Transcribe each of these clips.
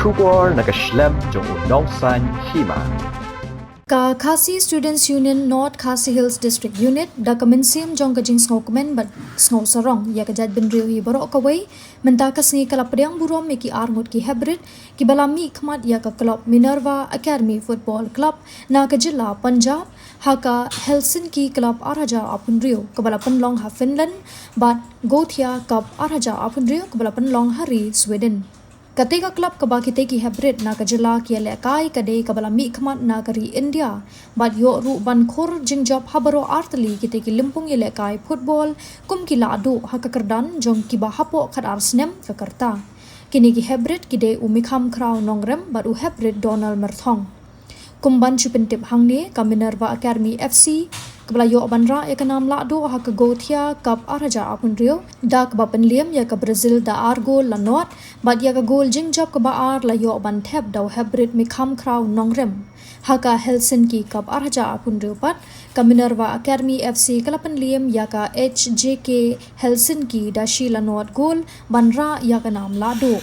Shubor nakaslem jong unong san hima. Ka Khasi Students Union North Khasi Hills District Unit da kaminsim jong kajing snowkmen but snow sarong ya kajad benriu hi borok kawai menta kasngi kala pedang burom ki arngut ki hybrid ki balami khmat ya ka club Minerva Academy Football Club na ka jilla Punjab haka Helsinki Club Araja apunriu kabala penlong ha Finland but Gothia Cup Araja apunriu kabala penlong hari Sweden. Ketika klub kebakite ki hybrid na kajela ki lekai kadai kabala mi khmat na kari India bad yo ru ban khor jingjap habaro artli kite ki limpung ye lekai football kum ki ladu hakakerdan jong ki bahapo khat arsnem kakarta kini ki hybrid ki de umikham kraw nongrem bad u hybrid Donald Merthong kumban chupentip hangne ka Minerva Academy FC kabla yo banra ya kanam ladu ha ka Gothia Cup Araja apun rio da ka penliam ya ka Brazil da Argo lanot bad ya ka gol jingjap ka baar la yo ban thep da hybrid mikham kraw nongrem ha ka Helsinki Cup Araja apun rio pat ka Minerva Academy FC kala penliam ya ka HJK Helsinki da Shilanot gol banra ya ka nam ladu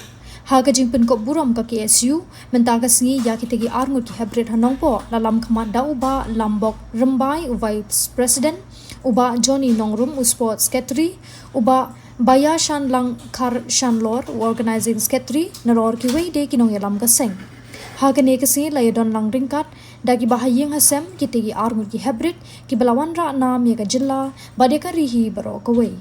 Haga jingpen kop buram ka KSU menta kasngi ya kitegi arngut ki hybrid hanongpo lalam khamat da uba lambok rembai vice president uba Johnny Nongrum sports secretary uba Baya Shanlang Kar Shanlor organizing secretary naror ki weide kinong yalam kaseng haga ne kasi layadon lang ringkat dagi bahayeng hasem kitegi arngut ki hybrid ki belawan ra nam ya ka jilla badeka rihi baro kawai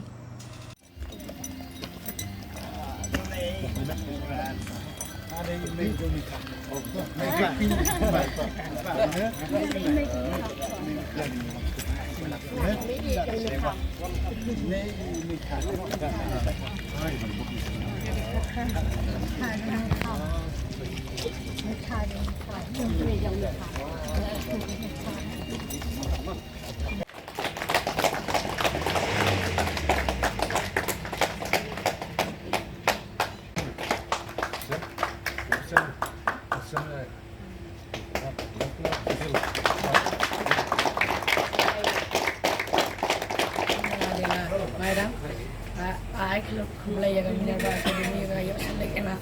Madam, I play a Minerva Academy yo select na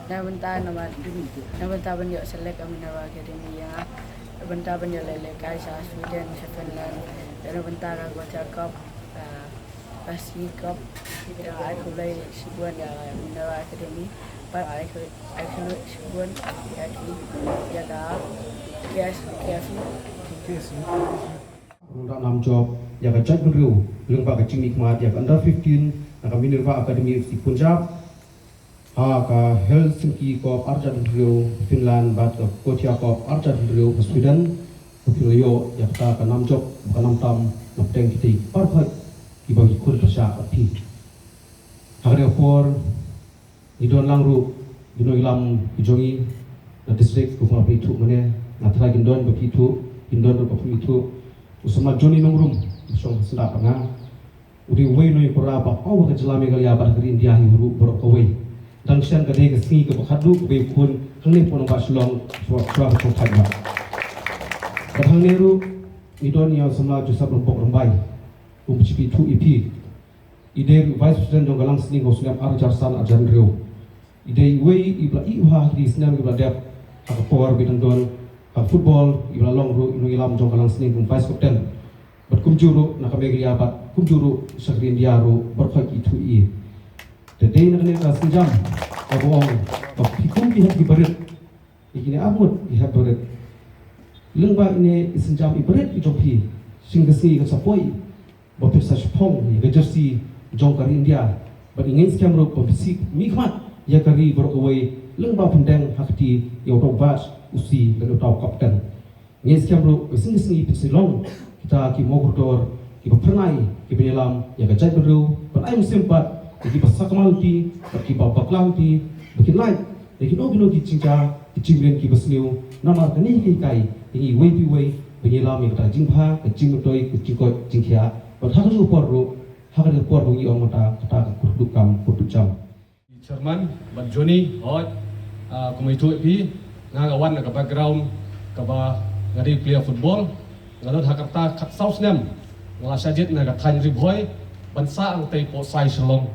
nabenta ban yo select a Minerva Academy ya nabenta ban yo lele kai sa Sweden sa Finland nabenta ka Gothia Cup Pasi Cup I play Shibuan ya Minerva Academy but I could Shibuan ya da KSU Untuk nam job ya ka chat beriu leng ba ka chingni khmat ya under 15 na ka Minerva Academy FC Punjab ha ka Helsinki Cup Arja beriu Finland ba ka Gothia Cup Arja beriu Sweden beriu ya ka nam job ka nam tam na teng kiti par khat ki ba khul pasha athi hare for idon langru dino ilam jongi na district ko ma pitu mane na thra gindon ba pitu indon ba pitu usama Johnny Nongrum song sedap nga uri wei noi pora ba aw ka jalame gal ya bar kri India hi huru borok ko wei dan sian ka de ka singi ka khadu be khun hangne pon ba shlong swa ka thak ba ka hangne ru idon ya sama jusab pok rambai umchipi 2 EP ide vice president jong galang sini ngosnap ar jarsan ajan reu ide wei ibla i ha di snam ibla dep ka power bidang don football ibla long ru inu ilam jong kalang sini kum vice captain bat kum juru na kamegli abat kum juru sakri India ru berkhak itu i de dei na ne ka sinjam abong ba pikum ki hat barit ikine amut ki hat barit lengba ini sinjam i barit i jopi singasi ka sapoi ba pesa shpong i ga jersey jong kari India bat ingin skam ru ba bisik mikmat ya kari berkawai lengba pendang hakti ya robat usi dan utau kapten nges kamro sing pesilong kita ki mogordor ki pernai ki penyelam ya ka jai beru per ai musim pat ki pasakmalti ki baklanti bikin lain ki no bino ki cingca ki cinglen ki basniu nama kani ki kai ki wei pi wei penyelam ya ka jingpha ka jingtoi ki jingko jingkhia per hakru porro hakru porro i omata kata kurdukam kurdukam Chairman ban Johnny hot komite pi nga kawan ka background ka ba ngadi player football ngadot hakarta khat south nem ngala sajit na ka than ribhoy bansa ang tay po sai shalong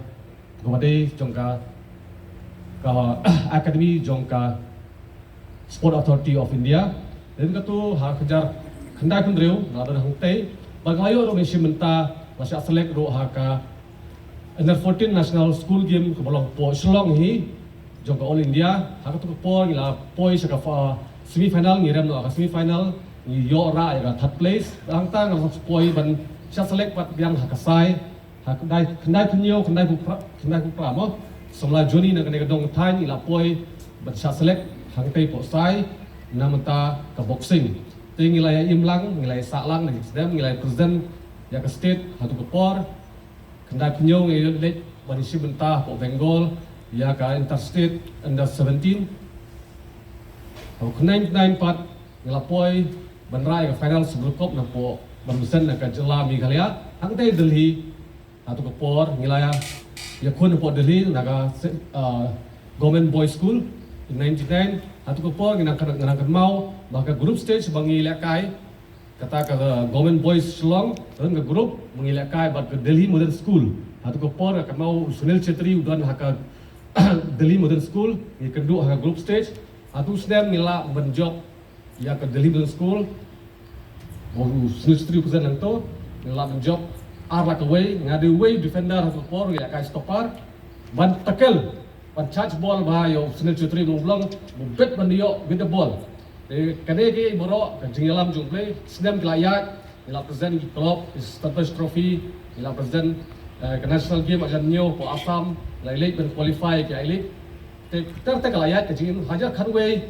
gumade jongka ka Academy jong ka Sport Authority of India dan ka tu ha kejar kendai pun reu na da hang tei bagayo ro mesin menta masih select ro ha ka Under 14 National School Game ke bolong po Shillong hi jong ka All India ha ka tu po ngila poi sa ka semi final ngiram no ka semi final ni yo ra ya ka third place hang ta ngam poi ban sya select pat yang ha ka sai ha kendai punyo kendai ku pra mo somla Johnny na kene ka dong thai ni la poi ban sya select hang tei po sai namanta ka boxing ting ngilai im lang ngilai sa lang ni sedem ngilai presiden ya ke state hatu ke por kendai penyo ngilai let bani si bentah po Bengal ya ka interstate under 17 ho kenai pat ngilapoi banrai ke final sebelum kop na po bansen na ka jela Meghalaya hang tei Delhi hatu ke por ngilai ya kun po Delhi na ka government boys school in 99 hatu ko po nginang mau baka group stage bangilakai kata ka government boys Shillong dan ka group mengilakai bat ke Delhi Modern School hatu ko po ka mau Sunil Chetri udan haka Delhi Modern School ni kedua haka group stage hatu sedem ngila benjok ya ke Delhi Modern School Sunil Chetri kusan nang to ngila benjok arlak away ngadi way defender hatu ko po ngilakai stopper ban tackle charge ball bahayo Sunil Chetri mengulung bet bandio with the ball kade ke boro jinglam jung play sedem kelayat ila present club status trophy ila present ke national game ajan nyo po Assam la elite ben qualify ke elite ter kelayat ke jing haja khanway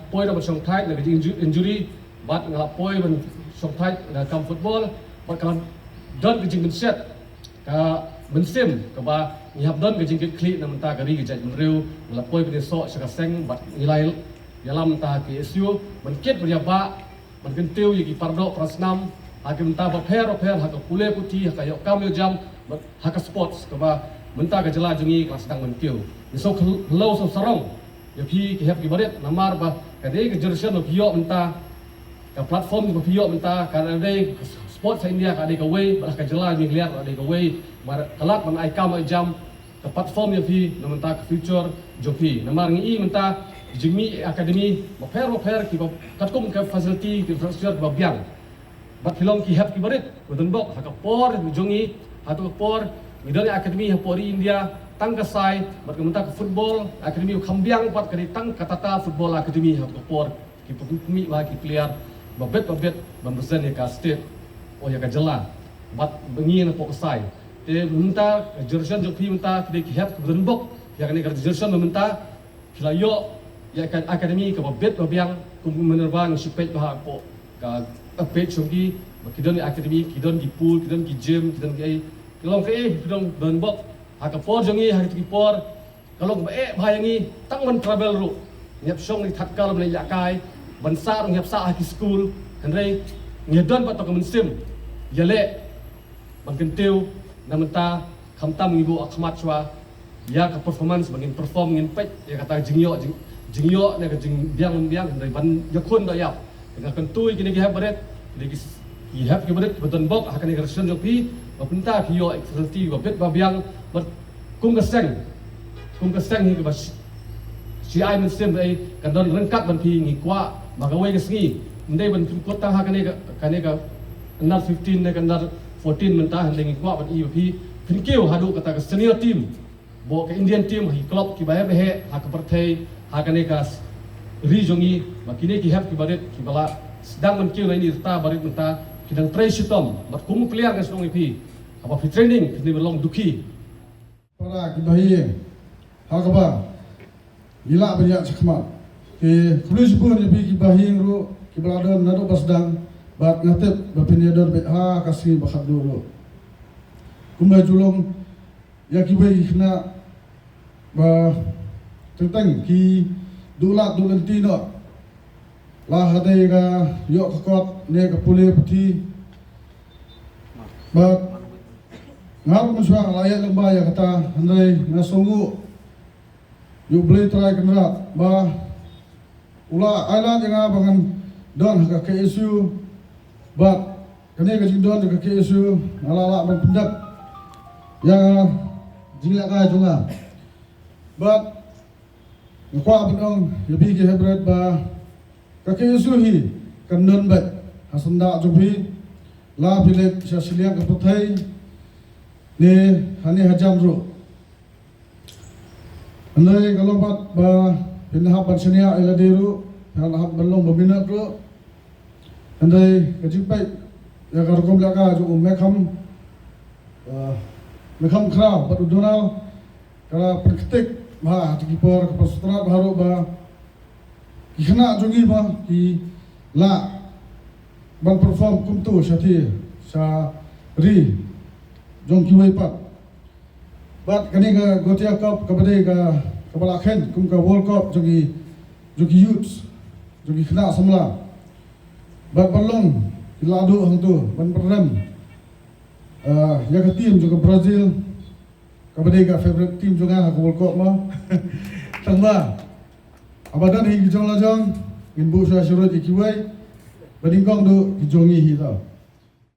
poi da song thai la injury but ngala poi ben song thai la kam football but kan don ke jing set ka bensim ke ba ngihap don ke jingkit klik na menta kari ke jat menriu lapoi bini sok syaka seng bat nilai dalam ta ke SU menkit berjaba menkentiu yaki pardo prasnam hakim menta baper haka pule putih haka yok kamil jam haka sports ke ba menta ke jela jungi kelas sedang menkiu so hello so sarong yapi ke hap ki barit namar ba kade ke jersey no pio menta ke platform ke pio menta kan ade sports India ka ade ke way bah ke jela ni lihat ade ke way kalak man ai kam ai jam ke platform yapi no menta ke future jopi namar ngi menta jingmi academy baper ki katkum ke facility ki infrastructure ba biang bat filong ki hap ki barit bodon bok haka por jongi hatu por ngidani academy hapori India tangka sai bat menta ke football academy khambiang pat kari tang katata football academy hatu por ki pumi ba ki player babet bambesan ka state oh ya ka jela bat bengi na po sai te menta jersey jopi menta ki hap bodon bok ya kan ka jersey menta kilayo ya kan akademi ke babet babiang kum menerbang sipet bah po ka page chungi kidon akademi kidon di pool kidon di gym kidon di kelong ke kidon don bok haka por jongi hari ti por kalong ba bayangi tang man travel ru nyap song ni thatkal ban yakai bansar nyap sa haki school henrei ngedon pat to kemensim yale bangkentiu namenta khamtam ngibu akhmat chwa ya ka performance bangin perform ngin pet ya kata jingyo ne ka jing biang dari ban yakun do yap dengan kentui kini gihap baret lagi gihap ke baret beton bok akan ni kersen jopi bapenta kiyo excelti babet babiang ber kum keseng hi ke bas si ai men sem ai kan don rengkat ban pi ngi kwa bagawai ke sengi ndai ban kota ha kan ni ka under 15 ne kan under 14 mentah ngi kwa ban pi pinkiu hadu kata ke senior team bo ke Indian team hi club ki bae behe ha ke perthai hakane kas rijongi makine ki hap ki barit ki bala sedang menkiu na ini ta barit menta kidang trai sitom bat kum clear kas nong ipi apa fi training ni belong duki para ki bahiye hakaba gila banyak sakma ke pulis pun ipi ki bahing ru ki bala nado basdang bat ngatep bapinedor be ha kasih bakat dulu kumba julong ya ki bahi kena ba tentang ki dulat dulentino lah hadai ka yok kot ne ka pule putih ba ngap muswa layak lembah ya kata handai ngasongu yu boleh try kenrat ba ula island yang bangan don ka KSU ba kene ka jindon ka KSU ala ban pendak yang jingla ka junga ba ngkwa benong yabi ki hebret ba kake yusuhi kandon bet hasanda jubi la pilek syasiliang kaputai ni hani hajam ru andai kalau bat ba pinahap bansania ila diru pinahap balong babinat ru andai kajipai ya karkom laka ju mekham khrau bat udonal kala praktik ba tikipor kapal sutrat baru ba kena jongi ba ki la ban perform kumtu syati sa ri jong kiwai pat bat kani ka gotia cup kabadai ka kapala khen kum ka world cup jongi youth jongi kena samla bat balong iladu hang tu ban perem ya ka team juga Brazil kabadai ka favorite team juga ka world cup ma tangba abadan hi jong la jong ngin bu sa syurut kiwai badingkong do jongi hi ta